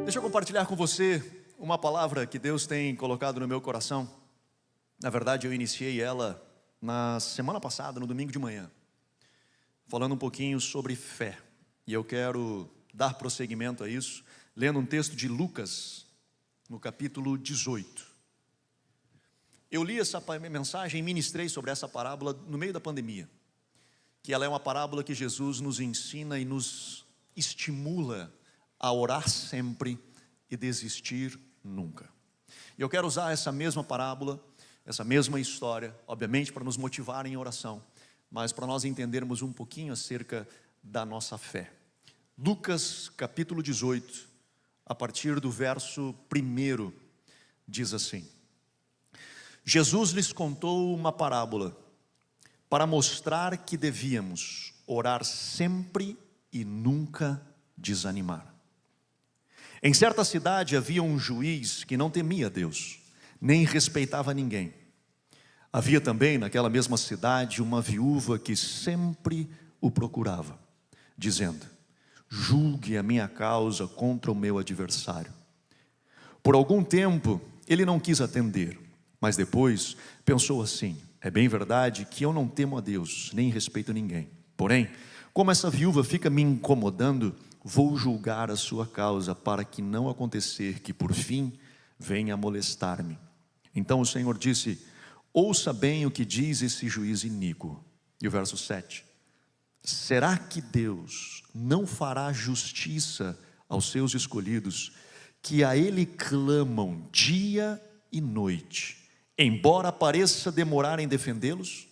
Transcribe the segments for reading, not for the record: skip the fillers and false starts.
Deixa eu compartilhar com você uma palavra que Deus tem colocado no meu coração. Na verdade, eu iniciei ela na semana passada, no domingo de manhã, falando um pouquinho sobre fé. E eu quero dar prosseguimento a isso, lendo um texto de Lucas, no capítulo 18. Eu li essa mensagem e ministrei sobre essa parábola no meio da pandemia, que ela é uma parábola que Jesus nos ensina e nos estimula a orar sempre e desistir nunca. E eu quero usar essa mesma parábola, essa mesma história, obviamente para nos motivar em oração, mas para nós entendermos um pouquinho acerca da nossa fé. Lucas capítulo 18, a partir do verso 1, diz assim: Jesus lhes contou uma parábola para mostrar que devíamos orar sempre e nunca desanimar. Em certa cidade havia um juiz que não temia Deus, nem respeitava ninguém. Havia também naquela mesma cidade uma viúva que sempre o procurava, dizendo: julgue a minha causa contra o meu adversário. Por algum tempo ele não quis atender, mas depois pensou assim: é bem verdade que eu não temo a Deus, nem respeito ninguém. Porém, como essa viúva fica me incomodando, vou julgar a sua causa, para que não acontecer que por fim venha molestar-me. Então o Senhor disse: ouça bem o que diz esse juiz iníquo. E o verso 7: será que Deus não fará justiça aos seus escolhidos, que a Ele clamam dia e noite, embora pareça demorar em defendê-los?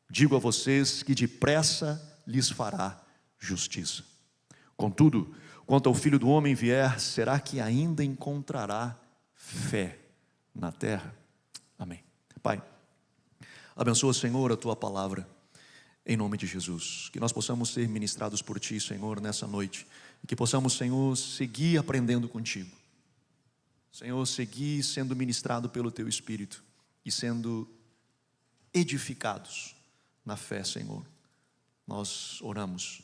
Digo a vocês que depressa lhes fará justiça. Contudo, quanto ao Filho do Homem vier, será que ainda encontrará fé na terra? Amém. Pai, abençoa, Senhor, a Tua palavra, em nome de Jesus. Que nós possamos ser ministrados por Ti, Senhor, nessa noite. E que possamos, Senhor, seguir aprendendo contigo. Senhor, seguir sendo ministrado pelo Teu Espírito e sendo edificados na fé, Senhor. Nós oramos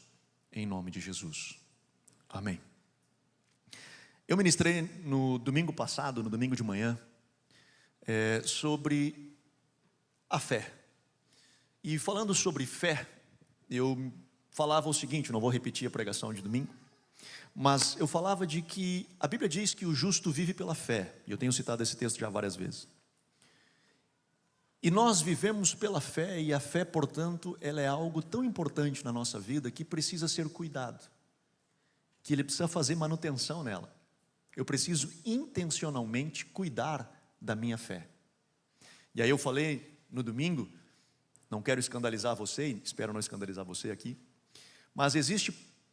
em nome de Jesus. Amém. Eu ministrei no domingo passado, no domingo de manhã, sobre a fé. E falando sobre fé, eu falava o seguinte, não vou repetir a pregação de domingo, mas eu falava de que a Bíblia diz que o justo vive pela fé, e eu tenho citado esse texto já várias vezes. E nós vivemos pela fé, e a fé, portanto, ela é algo tão importante na nossa vida que precisa ser cuidado, que ele precisa fazer manutenção nela. Eu preciso intencionalmente cuidar da minha fé. E aí eu falei no domingo, não quero escandalizar você, espero não escandalizar você aqui, mas existe,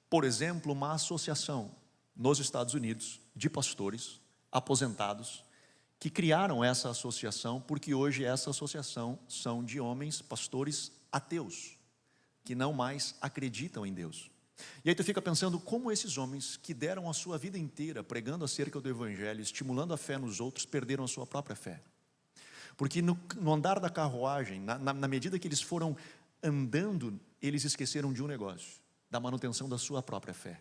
por exemplo, uma associação nos Estados Unidos de pastores aposentados que criaram essa associação, porque hoje essa associação são de homens, pastores ateus, que não mais acreditam em Deus. E aí tu fica pensando como esses homens que deram a sua vida inteira pregando acerca do Evangelho, estimulando a fé nos outros, perderam a sua própria fé. Porque no andar da carruagem, na medida que eles foram andando, eles esqueceram de um negócio, da manutenção da sua própria fé.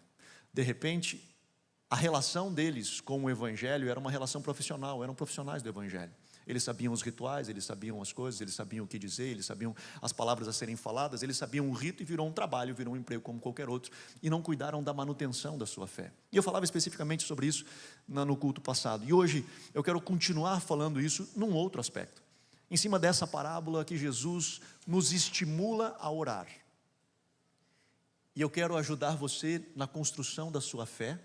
De repente, a relação deles com o Evangelho era uma relação profissional, eram profissionais do Evangelho. Eles sabiam os rituais, eles sabiam as coisas, eles sabiam o que dizer, eles sabiam as palavras a serem faladas, eles sabiam o rito e virou um trabalho, virou um emprego como qualquer outro, e não cuidaram da manutenção da sua fé. E eu falava especificamente sobre isso no culto passado. E hoje eu quero continuar falando isso num outro aspecto, em cima dessa parábola que Jesus nos estimula a orar. E eu quero ajudar você na construção da sua fé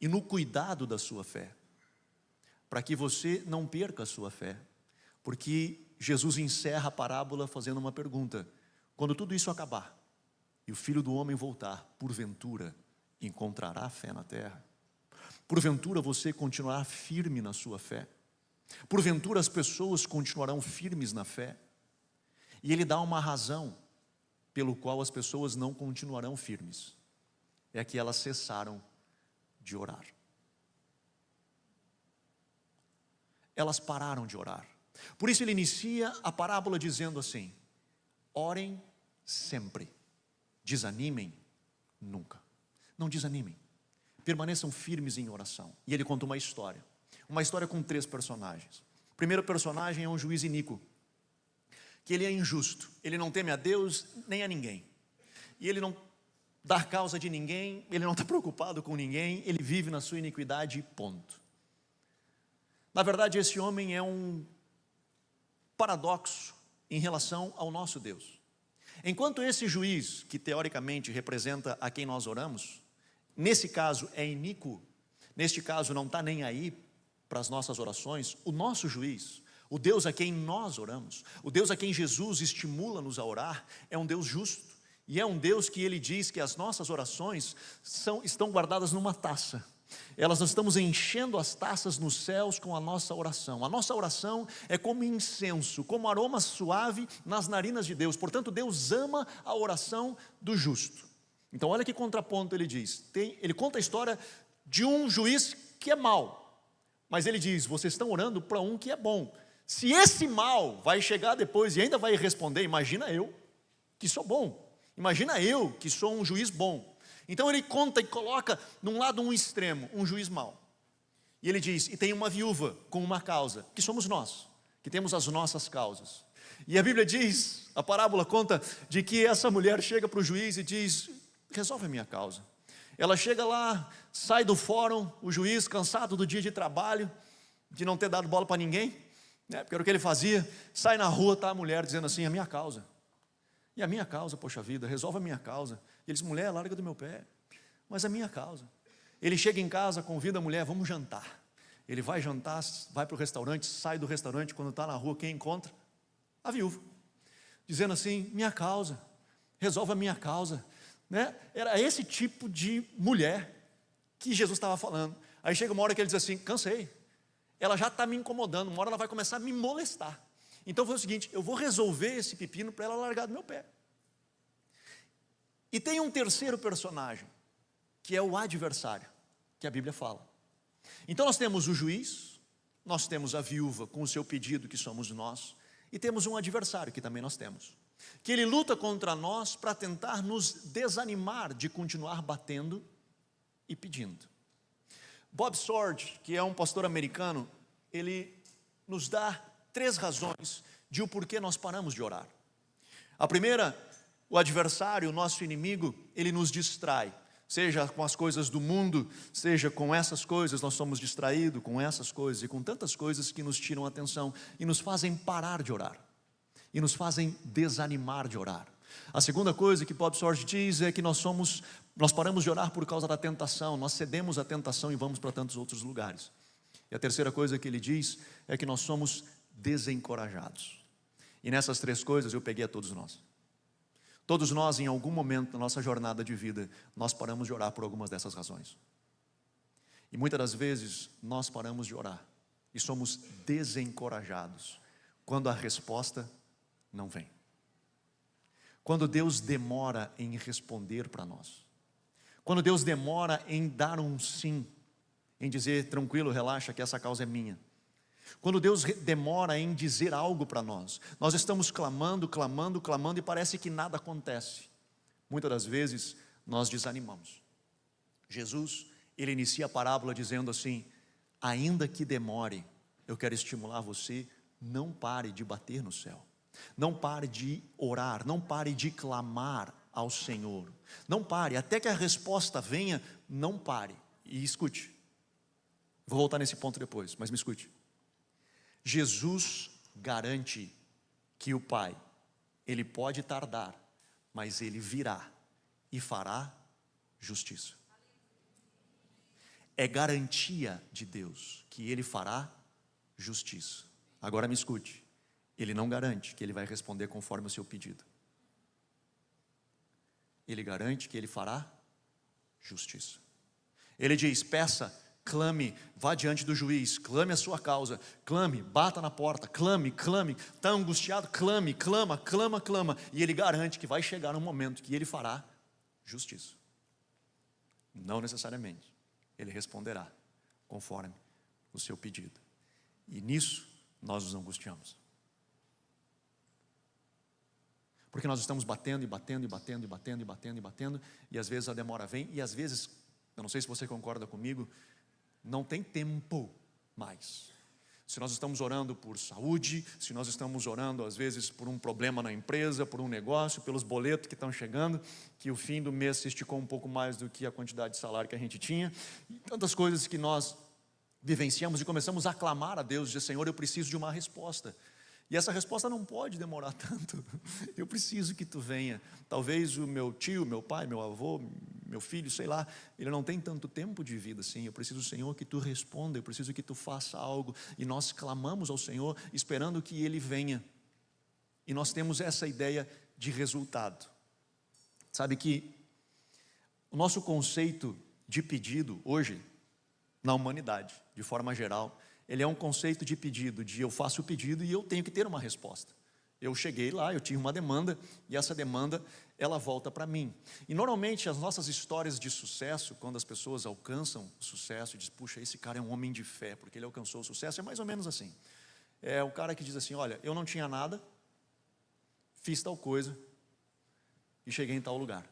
e no cuidado da sua fé, para que você não perca a sua fé, porque Jesus encerra a parábola fazendo uma pergunta: quando tudo isso acabar e o Filho do Homem voltar, porventura encontrará fé na terra? Porventura você continuará firme na sua fé? Porventura as pessoas continuarão firmes na fé? E ele dá uma razão pelo qual as pessoas não continuarão firmes, é que elas cessaram de orar. Elas pararam de orar. Por isso ele inicia a parábola dizendo assim: orem sempre, desanimem nunca. Não desanimem, permaneçam firmes em oração. E ele conta uma história com 3 personagens. O primeiro personagem é um juiz iníquo, que ele é injusto, ele não teme a Deus nem a ninguém, e ele não dá causa de ninguém, ele não está preocupado com ninguém, ele vive na sua iniquidade e ponto. Na verdade, esse homem é um paradoxo em relação ao nosso Deus. Enquanto esse juiz, que teoricamente representa a quem nós oramos, nesse caso é iníquo, neste caso não está nem aí para as nossas orações, o nosso juiz, o Deus a quem nós oramos, o Deus a quem Jesus estimula-nos a orar, é um Deus justo, e é um Deus que ele diz que as nossas orações estão guardadas numa taça. Nós estamos enchendo as taças nos céus com a nossa oração. A nossa oração é como incenso, como aroma suave nas narinas de Deus. Portanto, Deus ama a oração do justo. Então olha que contraponto ele diz. Ele conta a história de um juiz que é mau, mas ele diz, vocês estão orando para um que é bom. Se esse mal vai chegar depois e ainda vai responder, imagina eu que sou bom, imagina eu que sou um juiz bom. Então ele conta e coloca num lado um extremo, um juiz mau. E ele diz, e tem uma viúva com uma causa, que somos nós, que temos as nossas causas. E a Bíblia diz, a parábola conta, de que essa mulher chega para o juiz e diz, resolve a minha causa. Ela chega lá, sai do fórum, o juiz cansado do dia de trabalho, de não ter dado bola para ninguém, né, porque era o que ele fazia, sai na rua, está a mulher dizendo assim, a minha causa. E a minha causa, poxa vida, resolve a minha causa. E ele diz, mulher, larga do meu pé. Mas a minha causa. Ele chega em casa, convida a mulher, vamos jantar. Ele vai jantar, vai para o restaurante, sai do restaurante, quando está na rua, quem encontra? A viúva. Dizendo assim, minha causa, resolve a minha causa. Né? Era esse tipo de mulher que Jesus estava falando. Aí chega uma hora que ele diz assim, cansei. Ela já está me incomodando, uma hora ela vai começar a me molestar. Então foi o seguinte, eu vou resolver esse pepino para ela largar do meu pé. E tem um terceiro personagem, que é o adversário, que a Bíblia fala. Então nós temos o juiz, nós temos a viúva com o seu pedido, que somos nós, e temos um adversário, que também nós temos, que ele luta contra nós para tentar nos desanimar de continuar batendo e pedindo. Bob Sword, que é um pastor americano, ele nos dá 3 razões de o porquê nós paramos de orar. A primeira, o adversário, o nosso inimigo, ele nos distrai, seja com as coisas do mundo, seja com essas coisas, nós somos distraídos com essas coisas e com tantas coisas que nos tiram a atenção e nos fazem parar de orar, e nos fazem desanimar de orar. A segunda coisa que Bob Sword diz é que nós paramos de orar por causa da tentação, nós cedemos à tentação e vamos para tantos outros lugares. E a terceira coisa que ele diz é que nós somos desencorajados. E nessas 3 coisas eu peguei a todos nós. Todos nós, em algum momento da nossa jornada de vida, nós paramos de orar por algumas dessas razões. E muitas das vezes nós paramos de orar e somos desencorajados quando a resposta não vem. Quando Deus demora em responder para nós. Quando Deus demora em dar um sim, em dizer, tranquilo, relaxa, que essa causa é minha. Quando Deus demora em dizer algo para nós, nós estamos clamando, clamando, clamando e parece que nada acontece. Muitas das vezes nós desanimamos. Jesus, ele inicia a parábola dizendo assim, ainda que demore, eu quero estimular você, não pare de bater no céu. Não pare de orar, não pare de clamar ao Senhor. Não pare, até que a resposta venha, não pare. E escute, vou voltar nesse ponto depois, mas me escute. Jesus garante que o Pai, Ele pode tardar, mas Ele virá e fará justiça. É garantia de Deus que Ele fará justiça. Agora me escute, Ele não garante que Ele vai responder conforme o seu pedido. Ele garante que Ele fará justiça. Ele diz, peça, clame, vá diante do juiz, clame a sua causa, clame, bata na porta, clame, está angustiado, clame, clama, e Ele garante que vai chegar um momento que Ele fará justiça. Não necessariamente, Ele responderá conforme o seu pedido, e nisso nós nos angustiamos, porque nós estamos batendo, e às vezes a demora vem, e às vezes Eu não sei se você concorda comigo, não tem tempo mais. Se nós estamos orando por saúde, se nós estamos orando às vezes por um problema na empresa, por um negócio, pelos boletos que estão chegando, que o fim do mês se esticou um pouco mais do que a quantidade de salário que a gente tinha, e tantas coisas que nós vivenciamos e começamos a clamar a Deus, dizer, Senhor, eu preciso de uma resposta. E essa resposta não pode demorar tanto. Eu preciso que tu venha. Talvez o meu tio, meu pai, meu avô, meu filho, sei lá, ele não tem tanto tempo de vida assim. Eu preciso, Senhor, que tu responda, eu preciso que tu faça algo. E nós clamamos ao Senhor, esperando que Ele venha. E nós temos essa ideia de resultado. Sabe que o nosso conceito de pedido hoje, na humanidade, de forma geral, ele é um conceito de pedido, de eu faço o pedido e eu tenho que ter uma resposta. Eu cheguei lá, eu tinha uma demanda, e essa demanda, ela volta para mim. E normalmente as nossas histórias de sucesso, quando as pessoas alcançam o sucesso, diz, puxa, esse cara é um homem de fé, porque ele alcançou o sucesso, é mais ou menos assim. É o cara que diz assim, olha, eu não tinha nada, fiz tal coisa, e cheguei em tal lugar.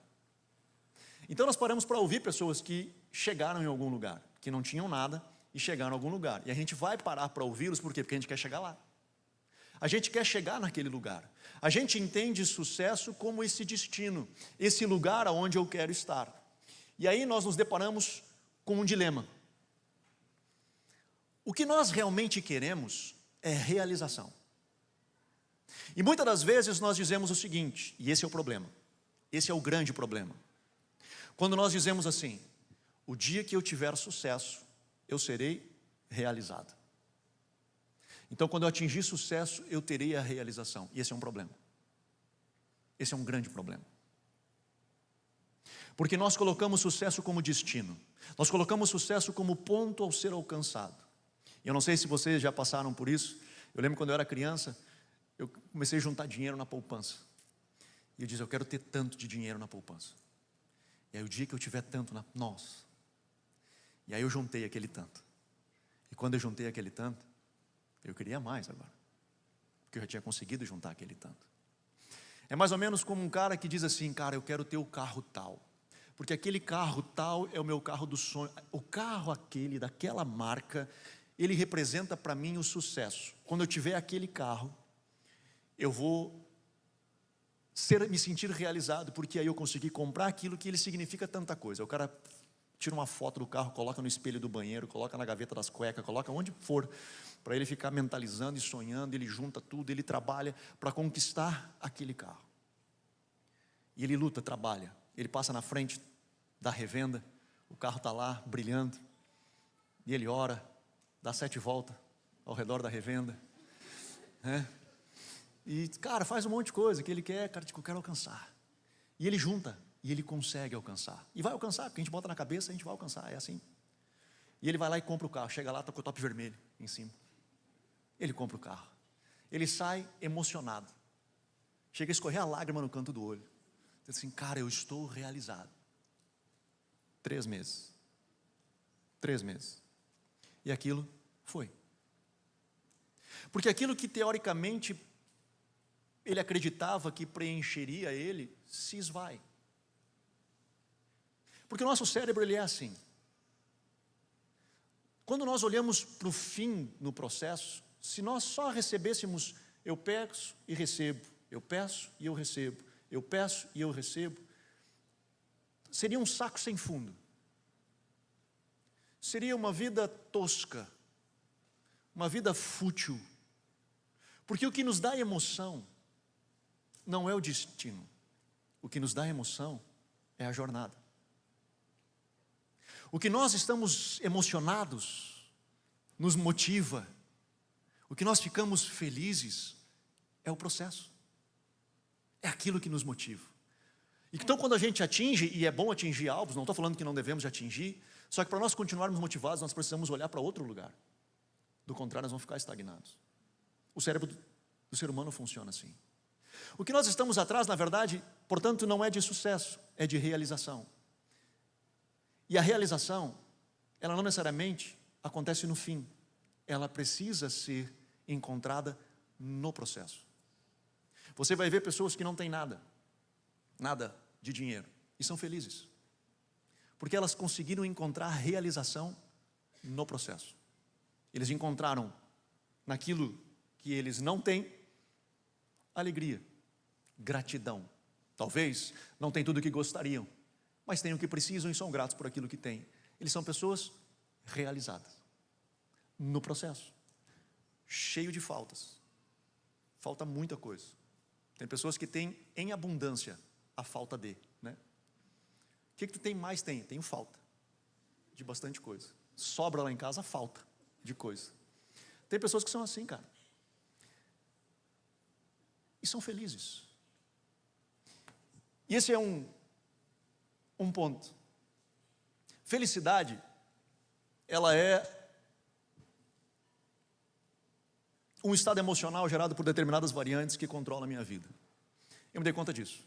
Então nós paramos para ouvir pessoas que chegaram em algum lugar, que não tinham nada, e chegar em algum lugar, e a gente vai parar para ouvi-los, por quê? Porque a gente quer chegar lá, a gente quer chegar naquele lugar, a gente entende sucesso como esse destino, esse lugar aonde eu quero estar, e aí nós nos deparamos com um dilema. O que nós realmente queremos é realização, e muitas das vezes nós dizemos o seguinte, e esse é o problema, esse é o grande problema, quando nós dizemos assim, o dia que eu tiver sucesso, eu serei realizado. Então, quando eu atingir sucesso, eu terei a realização. E esse é um problema. Esse é um grande problema. Porque nós colocamos sucesso como destino. Nós colocamos sucesso como ponto ao ser alcançado. Eu não sei se vocês já passaram por isso. Eu lembro quando eu era criança, eu comecei a juntar dinheiro na poupança. E eu disse, eu quero ter tanto de dinheiro na poupança. E aí o dia que eu tiver tanto, nossa. E aí eu juntei aquele tanto. E quando eu juntei aquele tanto, eu queria mais agora. Porque eu já tinha conseguido juntar aquele tanto. É mais ou menos como um cara que diz assim, cara, eu quero ter o carro tal. Porque aquele carro tal é o meu carro do sonho. O carro aquele, daquela marca, ele representa para mim o sucesso. Quando eu tiver aquele carro, eu vou me sentir realizado, porque aí eu consegui comprar aquilo que ele significa tanta coisa. O cara tira uma foto do carro, coloca no espelho do banheiro, coloca na gaveta das cuecas, coloca onde for, para ele ficar mentalizando e sonhando, ele junta tudo, ele trabalha para conquistar aquele carro. E ele luta, trabalha, ele passa na frente da revenda, o carro está lá, brilhando, e ele ora, dá 7 voltas ao redor da revenda, né? E, cara, faz um monte de coisa que ele quer, cara, tipo, eu quero alcançar. E ele junta, e ele consegue alcançar. E vai alcançar, porque a gente bota na cabeça, a gente vai alcançar, é assim. E ele vai lá e compra o carro, chega lá, está com o top vermelho em cima. Ele compra o carro. Ele sai emocionado. Chega a escorrer a lágrima no canto do olho. Diz assim, cara, eu estou realizado. 3 meses. 3 meses. E aquilo foi. Porque aquilo que teoricamente ele acreditava que preencheria ele, se esvai. Porque o nosso cérebro ele é assim. Quando nós olhamos para o fim no processo, se nós só recebêssemos, eu peço e recebo, eu peço e eu recebo, eu peço e eu recebo, seria um saco sem fundo. Seria uma vida tosca, uma vida fútil. Porque o que nos dá emoção não é o destino. O que nos dá emoção é a jornada. O que nós estamos emocionados nos motiva. O que nós ficamos felizes é o processo. É aquilo que nos motiva. Então quando a gente atinge, e é bom atingir alvos, não estou falando que não devemos atingir, só que para nós continuarmos motivados, nós precisamos olhar para outro lugar. Do contrário, nós vamos ficar estagnados. O cérebro do ser humano funciona assim. O que nós estamos atrás, na verdade, portanto, não é de sucesso, é de realização. E a realização, ela não necessariamente acontece no fim. Ela precisa ser encontrada no processo. Você vai ver pessoas que não têm nada de dinheiro, e são felizes. Porque elas conseguiram encontrar realização no processo. Eles encontraram naquilo que eles não têm alegria, gratidão. Talvez não tenham tudo o que gostariam, mas têm o que precisam e são gratos por aquilo que têm. Eles são pessoas realizadas no processo, cheio de faltas. Falta muita coisa. Tem pessoas que têm em abundância a falta de, né? O que tu tem mais? Tenho falta de bastante coisa. Sobra lá em casa falta de coisa. Tem pessoas que são assim, cara, e são felizes. E esse é um ponto. Felicidade, ela é um estado emocional gerado por determinadas variantes que controlam a minha vida. Eu me dei conta disso.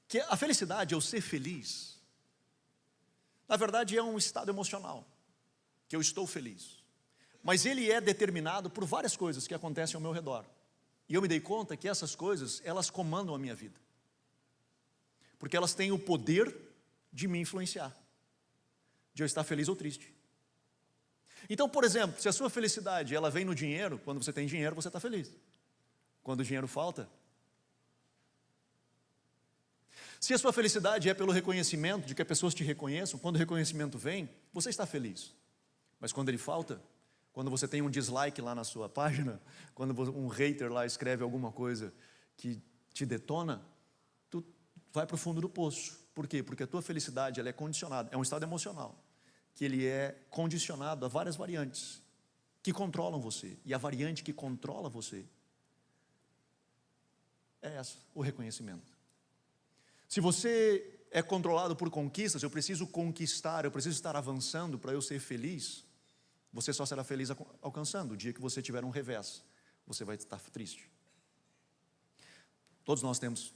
Que a felicidade, eu ser feliz, na verdade é um estado emocional, que eu estou feliz. Mas ele é determinado por várias coisas que acontecem ao meu redor. E eu me dei conta que essas coisas, elas comandam a minha vida. Porque elas têm o poder de me influenciar, de eu estar feliz ou triste. Então, por exemplo, se a sua felicidade ela vem no dinheiro, quando você tem dinheiro, você está feliz. Quando o dinheiro falta. Se a sua felicidade é pelo reconhecimento, de que as pessoas te reconheçam, quando o reconhecimento vem, você está feliz. Mas quando ele falta, quando você tem um dislike lá na sua página, quando um hater lá escreve alguma coisa que te detona, tu vai para o fundo do poço. Por quê? Porque a tua felicidade ela é condicionada, é um estado emocional, que ele é condicionado a várias variantes que controlam você. E a variante que controla você é essa, o reconhecimento. Se você é controlado por conquistas, eu preciso conquistar, eu preciso estar avançando para eu ser feliz, você só será feliz alcançando. O dia que você tiver um revés, você vai estar triste. Todos nós temos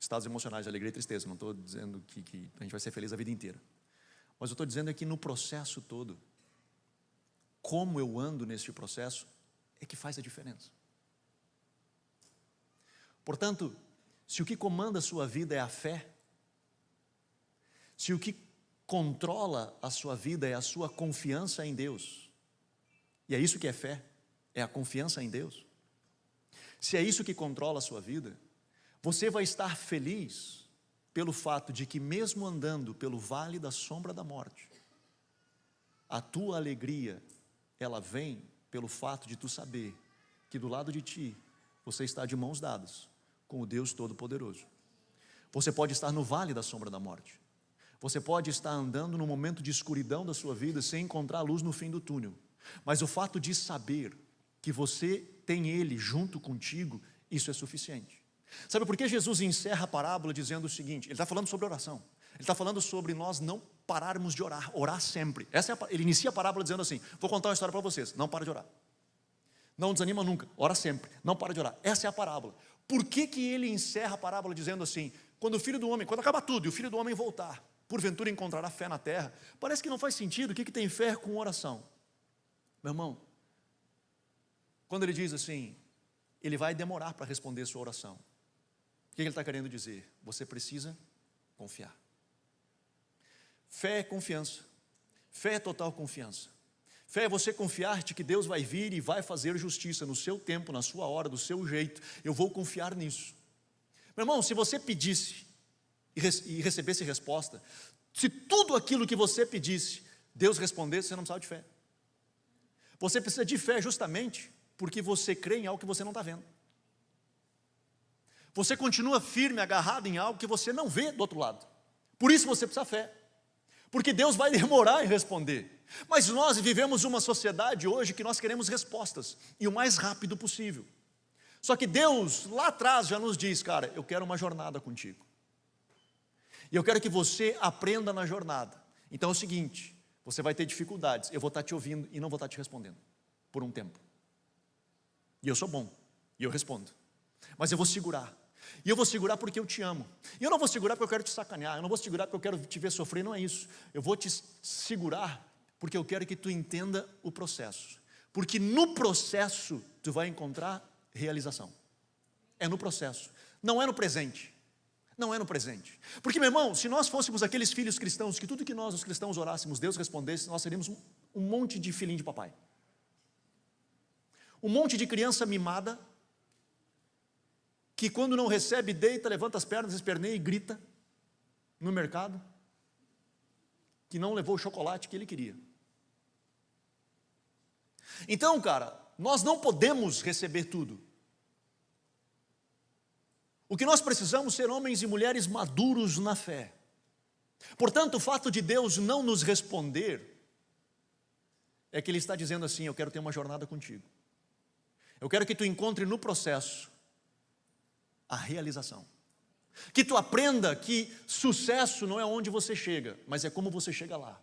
estados emocionais de alegria e tristeza. Não estou dizendo que a gente vai ser feliz a vida inteira. Mas eu estou dizendo é que no processo todo, como eu ando nesse processo, é que faz a diferença. Portanto, se o que comanda a sua vida é a fé, se o que controla a sua vida é a sua confiança em Deus, e é isso que é fé, é a confiança em Deus. Se é isso que controla a sua vida, você vai estar feliz pelo fato de que mesmo andando pelo vale da sombra da morte, a tua alegria, ela vem pelo fato de tu saber que do lado de ti, você está de mãos dadas com o Deus Todo-Poderoso. Você pode estar no vale da sombra da morte. Você pode estar andando num momento de escuridão da sua vida sem encontrar a luz no fim do túnel. Mas o fato de saber que você tem Ele junto contigo, isso é suficiente. Sabe por que Jesus encerra a parábola dizendo o seguinte? Ele está falando sobre oração. Ele está falando sobre nós não pararmos de orar, orar sempre. Ele inicia a parábola dizendo assim, vou contar uma história para vocês, não para de orar. Não desanima nunca, ora sempre, não para de orar. Essa é a parábola. Por que ele encerra a parábola dizendo assim, quando acaba tudo e o Filho do Homem voltar, porventura encontrará fé na terra? Parece que não faz sentido. O que tem fé com oração? Meu irmão, quando ele diz assim, ele vai demorar para responder a sua oração. O que ele está querendo dizer? Você precisa confiar. Fé é confiança. Fé é total confiança. Fé é você confiar de que Deus vai vir e vai fazer justiça no seu tempo, na sua hora, do seu jeito. Eu vou confiar nisso. Meu irmão, se você pedisse e recebesse resposta, se tudo aquilo que você pedisse, Deus respondesse, você não precisava de fé. Você precisa de fé justamente porque você crê em algo que você não está vendo. Você continua firme, agarrado em algo que você não vê do outro lado. Por isso você precisa de fé. Porque Deus vai demorar em responder. Mas nós vivemos uma sociedade hoje que nós queremos respostas, e o mais rápido possível. Só que Deus lá atrás já nos diz, cara, eu quero uma jornada contigo. E eu quero que você aprenda na jornada. Então é o seguinte, você vai ter dificuldades, eu vou estar te ouvindo e não vou estar te respondendo, por um tempo. E eu sou bom, e eu respondo. Mas eu vou segurar. E eu vou segurar porque eu te amo. E eu não vou segurar porque eu quero te sacanear. Eu não vou segurar porque eu quero te ver sofrer. Não é isso. Eu vou te segurar porque eu quero que tu entenda o processo. Porque no processo tu vai encontrar realização. É no processo. Não é no presente. não é no presente. Porque, meu irmão, se nós fôssemos aqueles filhos cristãos, que tudo que nós, os cristãos, orássemos, Deus respondesse, nós seríamos um monte de filhinho de papai. Um monte de criança mimada, que quando não recebe, deita, levanta as pernas, esperneia e grita no mercado, que não levou o chocolate que ele queria. Então, cara, nós não podemos receber tudo. O que nós precisamos é ser homens e mulheres maduros na fé. Portanto, o fato de Deus não nos responder é que Ele está dizendo assim: eu quero ter uma jornada contigo. Eu quero que tu encontre no processo a realização. Que tu aprenda que sucesso não é onde você chega, mas é como você chega lá.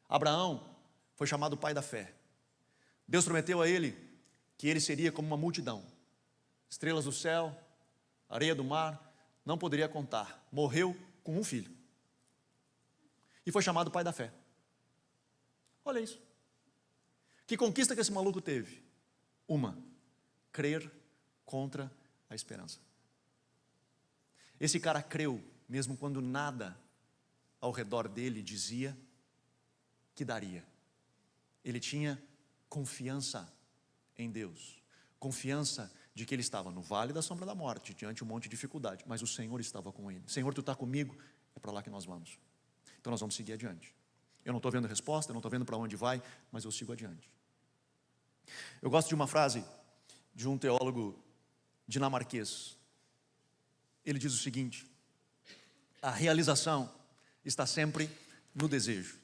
Abraão foi chamado pai da fé. Deus prometeu a ele que ele seria como uma multidão. Estrelas do céu, areia do mar, não poderia contar. Morreu com um filho. E foi chamado pai da fé. Olha isso. Que conquista que esse maluco teve? Uma: crer contra a esperança. Esse cara creu, mesmo quando nada ao redor dele dizia que daria. Ele tinha confiança em Deus. Confiança de que ele estava no vale da sombra da morte, diante de um monte de dificuldade, mas o Senhor estava com ele. Senhor, tu está comigo, é para lá que nós vamos. Então nós vamos seguir adiante. Eu não estou vendo resposta, eu não estou vendo para onde vai, mas eu sigo adiante. Eu gosto de uma frase de um teólogo dinamarquês. Ele diz o seguinte: a realização está sempre no desejo.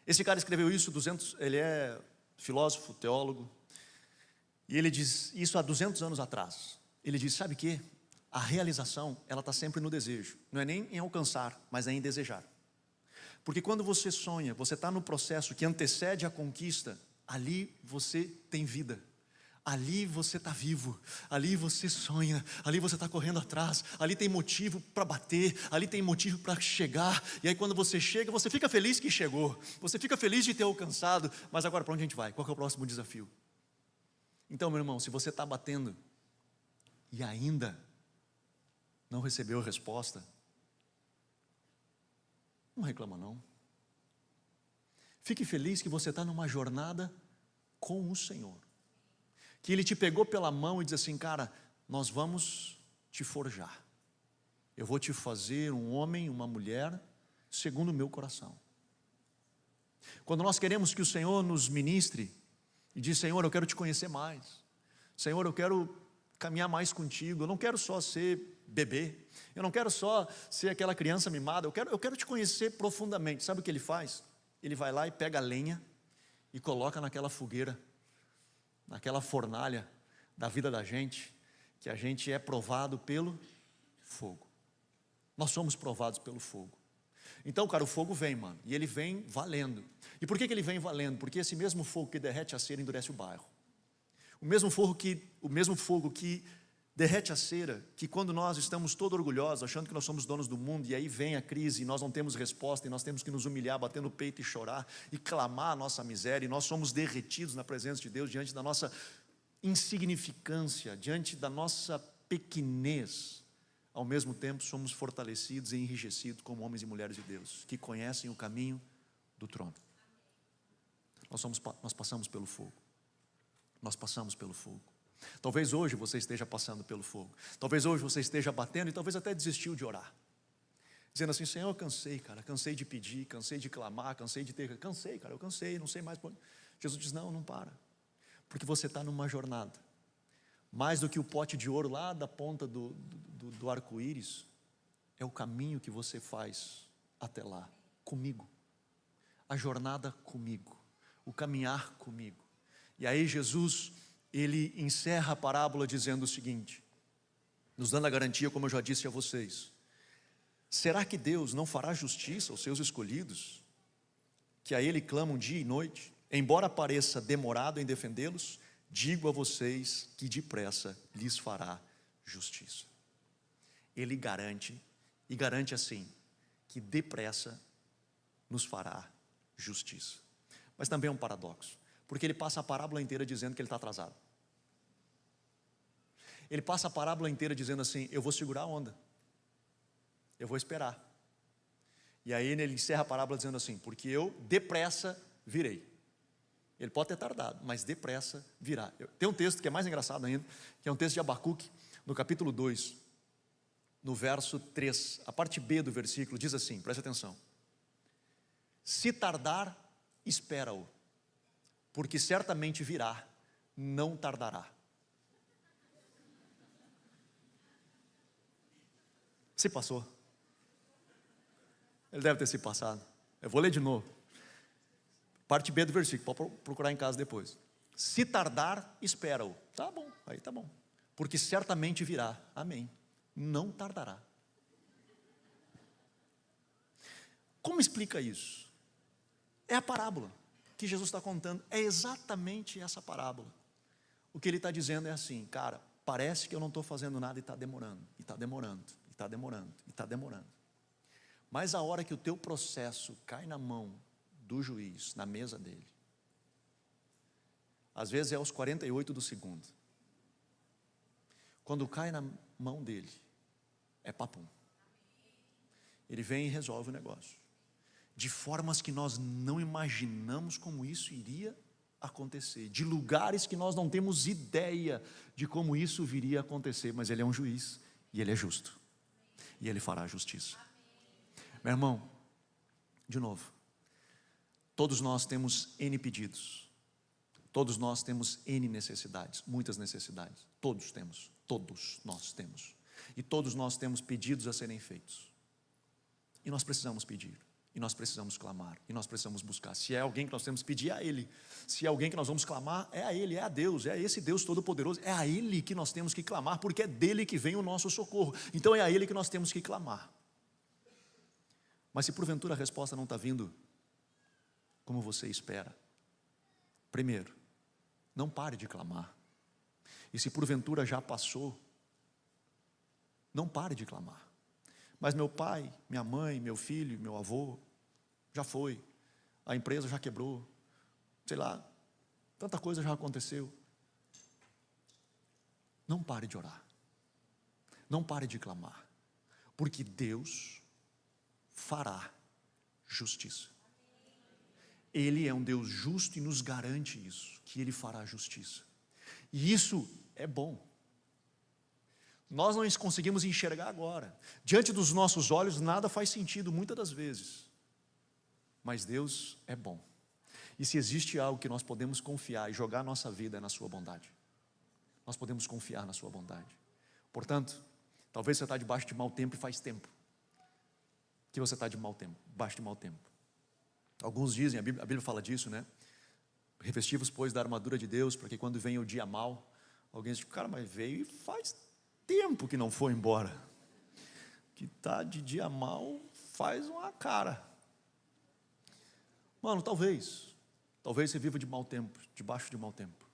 Esse cara escreveu isso, ele é filósofo, teólogo, e ele diz isso há 200 anos atrás. Ele diz: sabe o quê? A realização, ela está sempre no desejo. Não é nem em alcançar, mas é em desejar. Porque quando você sonha, você está no processo que antecede a conquista, ali você tem vida. Ali você está vivo, ali você sonha, ali você está correndo atrás, ali tem motivo para bater, ali tem motivo para chegar. E aí quando você chega, você fica feliz que chegou, você fica feliz de ter alcançado. Mas agora para onde a gente vai? Qual é o próximo desafio? Então, meu irmão, se você está batendo e ainda não recebeu resposta, não reclama não. Fique feliz que você está numa jornada com o Senhor. Que Ele te pegou pela mão e diz assim: cara, nós vamos te forjar. Eu vou te fazer um homem, uma mulher, segundo o meu coração. Quando nós queremos que o Senhor nos ministre, e diz: Senhor, eu quero te conhecer mais. Senhor, eu quero caminhar mais contigo. Eu não quero só ser bebê. Eu não quero só ser aquela criança mimada. Eu quero te conhecer profundamente. Sabe o que Ele faz? Ele vai lá e pega a lenha e coloca naquela fogueira, naquela fornalha da vida da gente, que a gente é provado pelo fogo. Nós somos provados pelo fogo. Então, cara, o fogo vem, mano, e ele vem valendo. E por que ele vem valendo? Porque esse mesmo fogo que derrete a cera endurece o barro. O mesmo fogo que derrete a cera, que quando nós estamos todo orgulhosos, achando que nós somos donos do mundo, e aí vem a crise, e nós não temos resposta, e nós temos que nos humilhar, bater no peito e chorar, e clamar a nossa miséria, e nós somos derretidos na presença de Deus, diante da nossa insignificância, diante da nossa pequenez. Ao mesmo tempo somos fortalecidos e enrijecidos como homens e mulheres de Deus, que conhecem o caminho do trono. Nós passamos pelo fogo. Nós passamos pelo fogo. Talvez hoje você esteja passando pelo fogo. Talvez hoje você esteja batendo e talvez até desistiu de orar. Dizendo assim: Senhor, eu cansei, cara, cansei de pedir, cansei de clamar, cansei de ter... Cansei, cara, eu cansei, não sei mais... Jesus diz: não para. Porque você está numa jornada. Mais do que o pote de ouro lá da ponta do arco-íris, é o caminho que você faz até lá, comigo. A jornada comigo, o caminhar comigo. E aí Jesus, ele encerra a parábola dizendo o seguinte, nos dando a garantia, como eu já disse a vocês: será que Deus não fará justiça aos seus escolhidos, que a Ele clamam dia e noite? Embora pareça demorado em defendê-los, digo a vocês que depressa lhes fará justiça. Ele garante, e garante assim, que depressa nos fará justiça. Mas também é um paradoxo, porque ele passa a parábola inteira dizendo que ele está atrasado. Ele passa a parábola inteira dizendo assim: eu vou segurar a onda. eu vou esperar. E aí ele encerra a parábola dizendo assim: porque eu depressa virei. Ele pode ter tardado, mas depressa virá. Tem um texto que é mais engraçado ainda, que é um texto de Abacuque, no capítulo 2, no verso 3, a parte B do versículo diz assim, preste atenção: se tardar, espera-o, porque certamente virá, não tardará. Se passou. Ele deve ter se passado. Eu vou ler de novo. Parte B do versículo, pode procurar em casa depois. Se tardar, espera-o. Tá bom, aí tá bom. Porque certamente virá. Amém. Não tardará. Como explica isso? É a parábola que Jesus está contando. É exatamente essa parábola. O que ele está dizendo é assim: cara, parece que eu não estou fazendo nada e está demorando, e está demorando, e está demorando, e está demorando. Mas a hora que o teu processo cai na mão do juiz, na mesa dele, às vezes é aos 48 do segundo, quando cai na mão dele, é papum. Ele vem e resolve o negócio, de formas que nós não imaginamos como isso iria acontecer, de lugares que nós não temos ideia de como isso viria a acontecer, mas ele é um juiz, e ele é justo, e ele fará a justiça. Meu irmão, de novo, todos nós temos N pedidos, todos nós temos N necessidades, muitas necessidades, todos nós temos, e todos nós temos pedidos a serem feitos, e nós precisamos pedir, e nós precisamos clamar, e nós precisamos buscar. Se é alguém que nós temos que pedir, é a Ele. Se é alguém que nós vamos clamar, é a Ele, é a Deus, é a esse Deus Todo-Poderoso, é a Ele que nós temos que clamar, porque é dele que vem o nosso socorro, então é a Ele que nós temos que clamar. Mas se porventura a resposta não está vindo como você espera, primeiro, não pare de clamar. E se porventura já passou, não pare de clamar. Mas meu pai, minha mãe, meu filho, meu avô, já foi, a empresa já quebrou, sei lá, tanta coisa já aconteceu. Não pare de orar, não pare de clamar, porque Deus fará justiça. Ele é um Deus justo e nos garante isso, que Ele fará justiça. E isso é bom. Nós não conseguimos enxergar agora. Diante dos nossos olhos nada faz sentido muitas das vezes. Mas Deus é bom. E se existe algo que nós podemos confiar e jogar a nossa vida é na sua bondade. Nós podemos confiar na sua bondade. Portanto, talvez você está debaixo de mau tempo e faz tempo que você está debaixo de mau tempo. Alguns dizem, a Bíblia fala disso, né? Revestivos, pois, da armadura de Deus, para que quando vem o dia mau, alguém diz, cara, mas veio e faz tempo que não foi embora. Que está de dia mau, faz uma cara. Mano, talvez você viva de mau tempo, debaixo de mau tempo.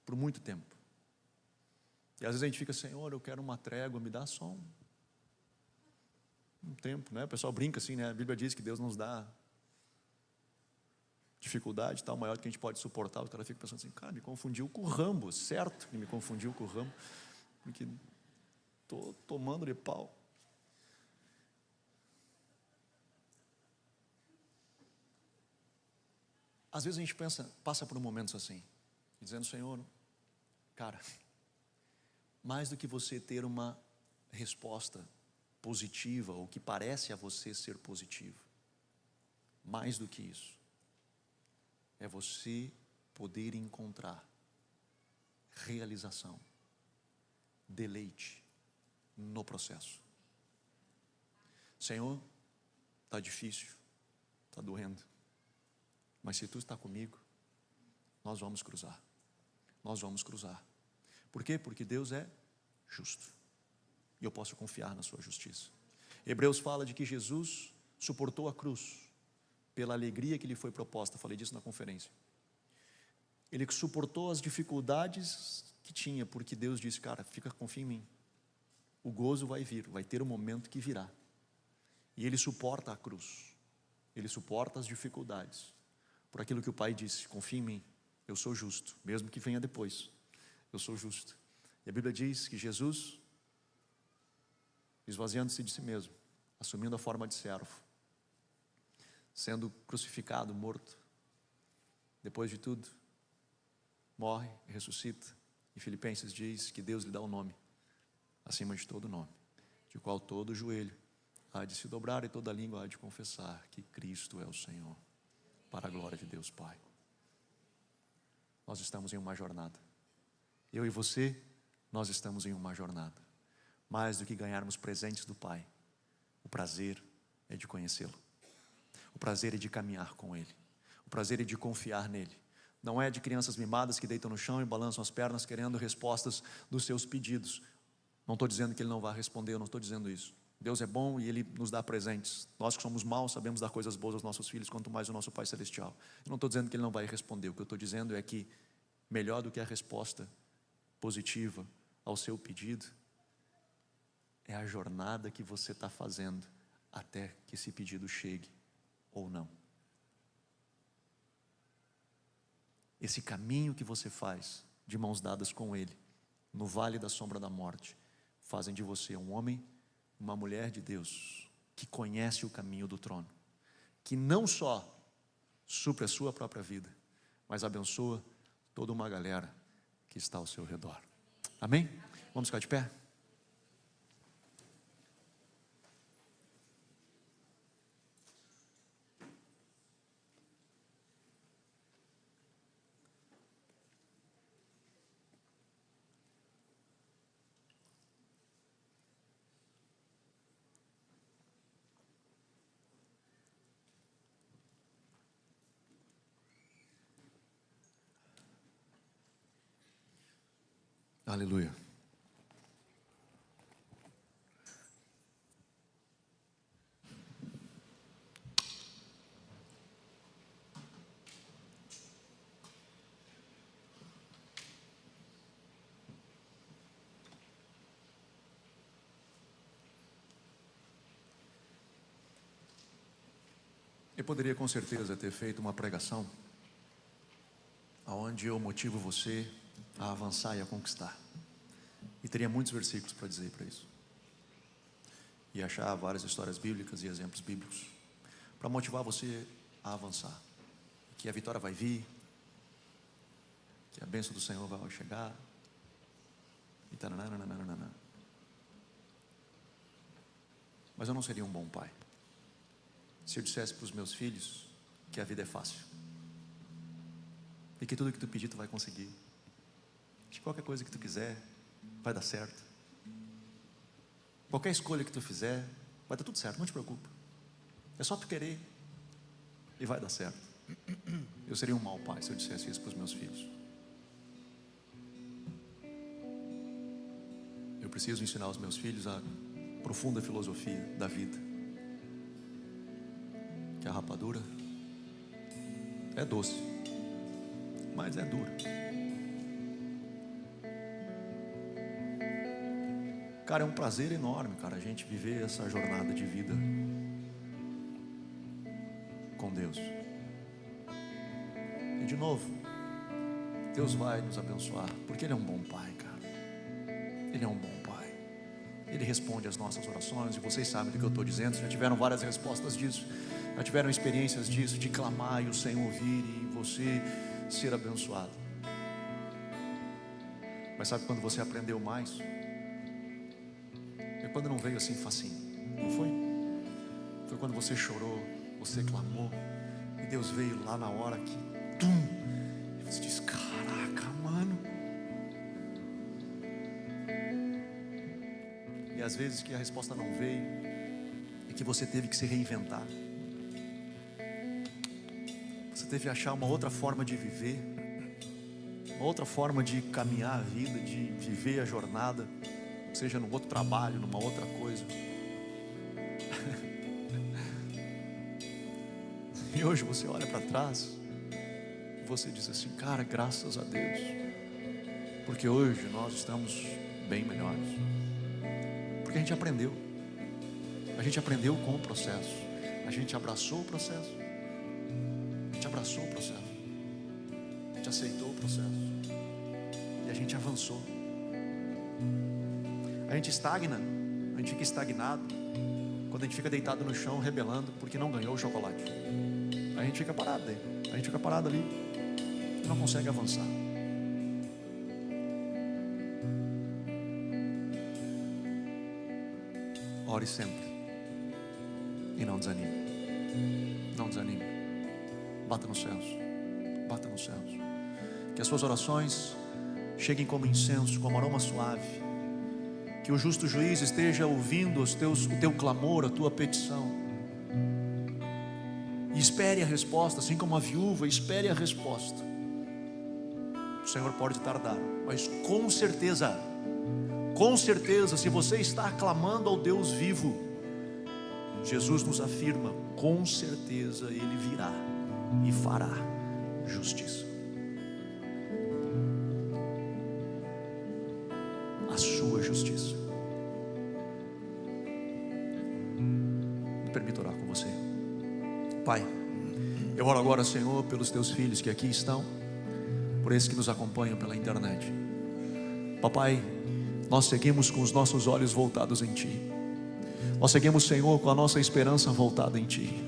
Por muito tempo. E às vezes a gente fica, Senhor, eu quero uma trégua, me dá só um tempo, né? O pessoal brinca assim, né? A Bíblia diz que Deus nos dá dificuldade tal, maior do que a gente pode suportar. O cara fica pensando assim, cara, me confundiu com o Rambo, certo que me confundiu com o Rambo, porque estou tomando de pau. Às vezes a gente passa por momentos assim, dizendo, Senhor, cara, mais do que você ter uma resposta positiva, ou que parece a você ser positiva, mais do que isso, é você poder encontrar realização, deleite no processo. Senhor, está difícil, está doendo, mas se tu está comigo, nós vamos cruzar. Nós vamos cruzar. Por quê? Porque Deus é justo. E eu posso confiar na sua justiça. Hebreus fala de que Jesus suportou a cruz pela alegria que lhe foi proposta. Falei disso na conferência. Ele suportou as dificuldades que tinha, porque Deus disse, cara, confia em mim. O gozo vai vir, vai ter um momento que virá. E ele suporta a cruz. Ele suporta as dificuldades. Por aquilo que o Pai disse, confia em mim, eu sou justo, mesmo que venha depois, eu sou justo. E a Bíblia diz que Jesus esvaziando-se de si mesmo, assumindo a forma de servo, sendo crucificado, morto. Depois de tudo, morre, ressuscita, e Filipenses diz que Deus lhe dá um nome, acima de todo nome, de qual todo joelho há de se dobrar e toda língua há de confessar que Cristo é o Senhor, para a glória de Deus Pai. Nós estamos em uma jornada. Eu e você, nós estamos em uma jornada. Mais do que ganharmos presentes do Pai, o prazer é de conhecê-lo. O prazer é de caminhar com Ele. O prazer é de confiar nele. Não é de crianças mimadas que deitam no chão e balançam as pernas querendo respostas dos seus pedidos. Não estou dizendo que Ele não vai responder, eu não estou dizendo isso. Deus é bom e Ele nos dá presentes. Nós que somos maus sabemos dar coisas boas aos nossos filhos, quanto mais o nosso Pai Celestial. Eu não estou dizendo que Ele não vai responder. O que eu estou dizendo é que melhor do que a resposta positiva ao seu pedido é a jornada que você está fazendo até que esse pedido chegue ou não. Esse caminho que você faz de mãos dadas com Ele, no vale da sombra da morte, fazem de você um homem, uma mulher de Deus, que conhece o caminho do trono, que não só supre a sua própria vida, mas abençoa toda uma galera que está ao seu redor. Amém? Vamos ficar de pé? Aleluia. Eu poderia com certeza ter feito uma pregação onde eu motivo você a avançar e a conquistar. E teria muitos versículos para dizer para isso. E achar várias histórias bíblicas e exemplos bíblicos para motivar você a avançar. Que a vitória vai vir, que a bênção do Senhor vai chegar. E taranana. Mas eu não seria um bom pai se eu dissesse para os meus filhos que a vida é fácil e que tudo que tu pedir tu vai conseguir, que qualquer coisa que tu quiser vai dar certo, qualquer escolha que tu fizer vai dar tudo certo, não te preocupa, é só tu querer e vai dar certo. Eu seria um mau pai se eu dissesse isso para os meus filhos. Eu preciso ensinar os meus filhos a profunda filosofia da vida, que a rapadura é doce, mas é dura. Cara, é um prazer enorme, cara, a gente viver essa jornada de vida com Deus. E de novo, Deus vai nos abençoar, porque Ele é um bom pai, cara. Ele é um bom pai. Ele responde às nossas orações, e vocês sabem do que eu estou dizendo, já tiveram várias respostas disso, já tiveram experiências disso, de clamar e o Senhor ouvir e você ser abençoado. Mas sabe quando você aprendeu mais? É quando não veio assim facinho, não foi? Foi quando você chorou, você clamou, e Deus veio lá na hora que e você disse: caraca, mano. E às vezes que a resposta não veio e que você teve que se reinventar, você teve que achar uma outra forma de viver, uma outra forma de caminhar a vida, de viver a jornada, seja num outro trabalho, numa outra coisa. E hoje você olha para trás e você diz assim: cara, graças a Deus, porque hoje nós estamos bem melhores, porque a gente aprendeu com o processo, a gente abraçou o processo, a gente aceitou o processo e a gente avançou. A gente estagna, a gente fica estagnado, quando a gente fica deitado no chão rebelando porque não ganhou o chocolate. Aí a gente fica parado aí. A gente fica parado ali e não consegue avançar. Ore sempre e não desanime. Não desanime. Bata nos céus. Bata nos céus. Que as suas orações cheguem como incenso, como aroma suave. Que o justo juiz esteja ouvindo o teu clamor, a tua petição. E espere a resposta, assim como a viúva, espere a resposta. O Senhor pode tardar, mas com certeza, se você está clamando ao Deus vivo, Jesus nos afirma, com certeza Ele virá e fará justiça. A sua justiça. Me permita orar com você. Pai, eu oro agora, Senhor, pelos teus filhos que aqui estão, por esses que nos acompanham pela internet. Papai, nós seguimos com os nossos olhos voltados em Ti. Nós seguimos, Senhor, com a nossa esperança voltada em Ti.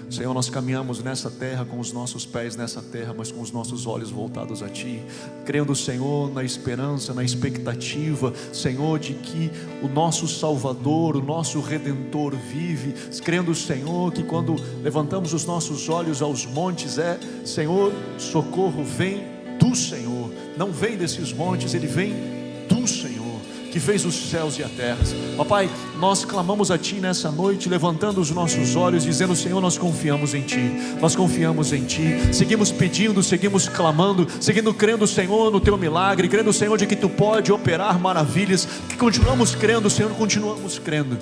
Senhor, nós caminhamos nessa terra com os nossos pés nessa terra, mas com os nossos olhos voltados a Ti, crendo, Senhor, na esperança, na expectativa, Senhor, de que o nosso Salvador, o nosso Redentor vive, crendo, Senhor, que quando levantamos os nossos olhos aos montes, Senhor, socorro vem do Senhor, não vem desses montes, ele vem do Senhor, que fez os céus e a terra. Papai, nós clamamos a Ti nessa noite, levantando os nossos olhos, dizendo: Senhor, nós confiamos em Ti, nós confiamos em Ti, seguimos pedindo, seguimos clamando, seguindo crendo, Senhor, no Teu milagre, crendo, Senhor, de que Tu pode operar maravilhas, que continuamos crendo, Senhor, continuamos crendo,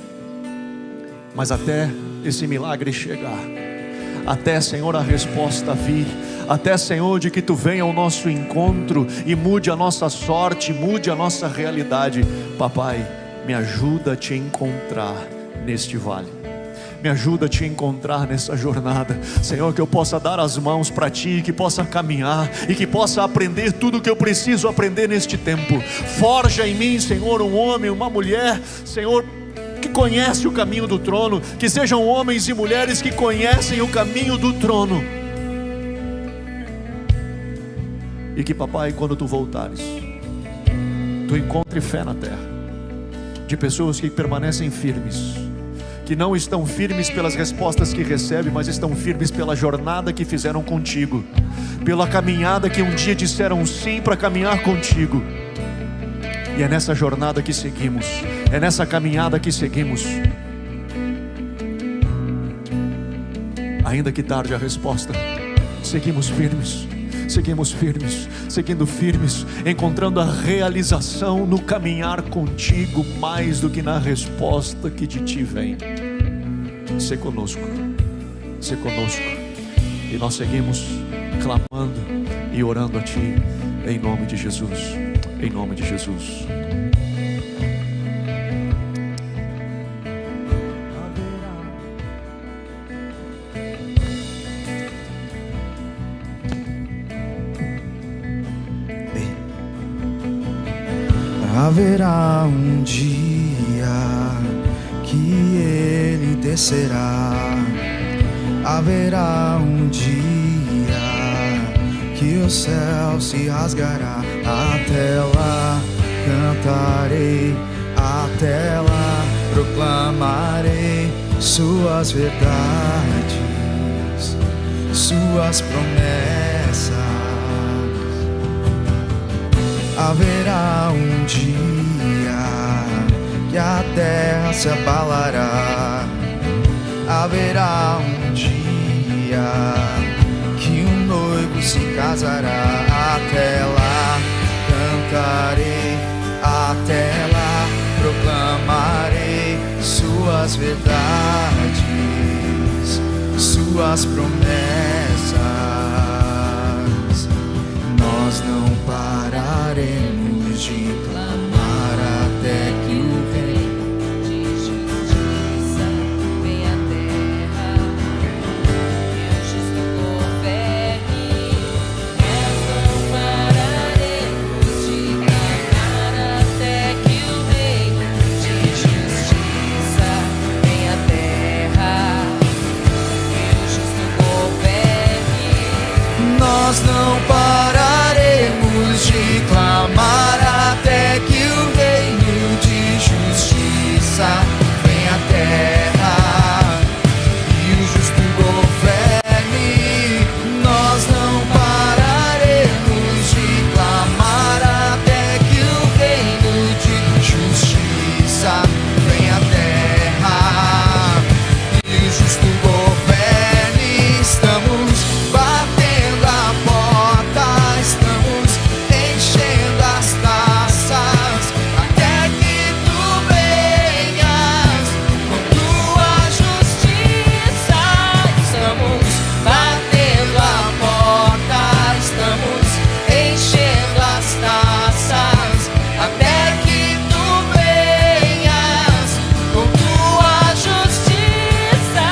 mas até esse milagre chegar, até, Senhor, a resposta vir, até, Senhor, de que Tu venha ao nosso encontro e mude a nossa sorte, mude a nossa realidade. Papai, me ajuda a Te encontrar neste vale, me ajuda a Te encontrar nessa jornada, Senhor, que eu possa dar as mãos para Ti, que possa caminhar e que possa aprender tudo o que eu preciso aprender neste tempo. Forja em mim, Senhor, um homem, uma mulher, Senhor, que conhece o caminho do trono, que sejam homens e mulheres que conhecem o caminho do trono. E que, papai, quando Tu voltares, Tu encontre fé na terra, de pessoas que permanecem firmes, que não estão firmes pelas respostas que recebem, mas estão firmes pela jornada que fizeram contigo, pela caminhada que um dia disseram sim para caminhar contigo. E é nessa jornada que seguimos, é nessa caminhada que seguimos, ainda que tarde a resposta, seguimos firmes, seguindo firmes, encontrando a realização no caminhar contigo, mais do que na resposta que de Ti vem. Sê conosco, e nós seguimos clamando e orando a Ti, em nome de Jesus, em nome de Jesus. Haverá um dia que Ele descerá. Haverá um dia que o céu se rasgará. Até lá cantarei, até lá proclamarei Suas verdades, Suas promessas. Haverá um dia que a terra se abalará. Haverá um dia que o noivo se casará. Até lá cantarei, até lá proclamarei Suas verdades, Suas promessas. Nós não pararemos de clamar até que o Rei de justiça venha à terra e o justo governe. Nós não pararemos de clamar até que o Rei de justiça nós não pararemos de clamar até que o reino de justiça venha à terra e o justo governe. Nós não pararemos de clamar até que o reino de justiça venha à terra e o justo governe. Estamos batendo a porta, estamos enchendo as taças até que tu venhas com tua justiça. Estamos batendo a porta, estamos enchendo as taças até que tu venhas com tua justiça.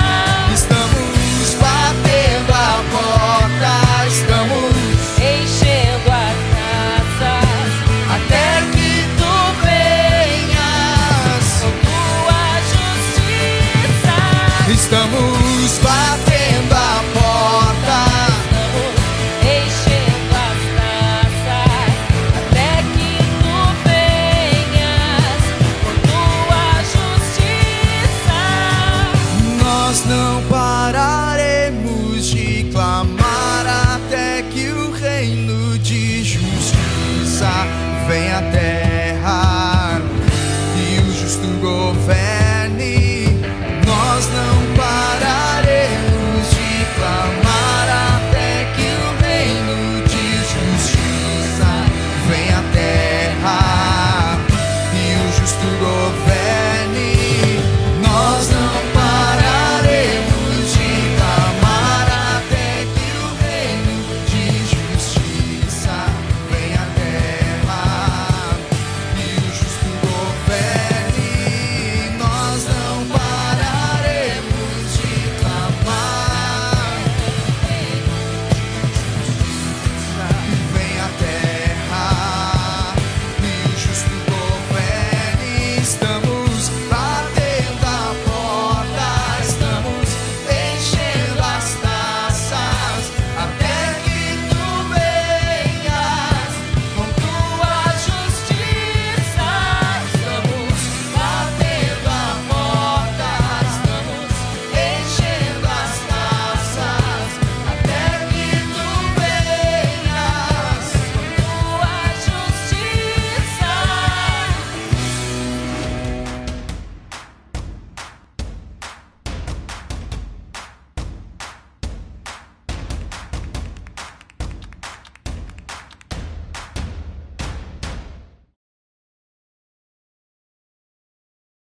Estamos batendo a porta, estamos enchendo as taças até que tu venhas com tua justiça. Estamos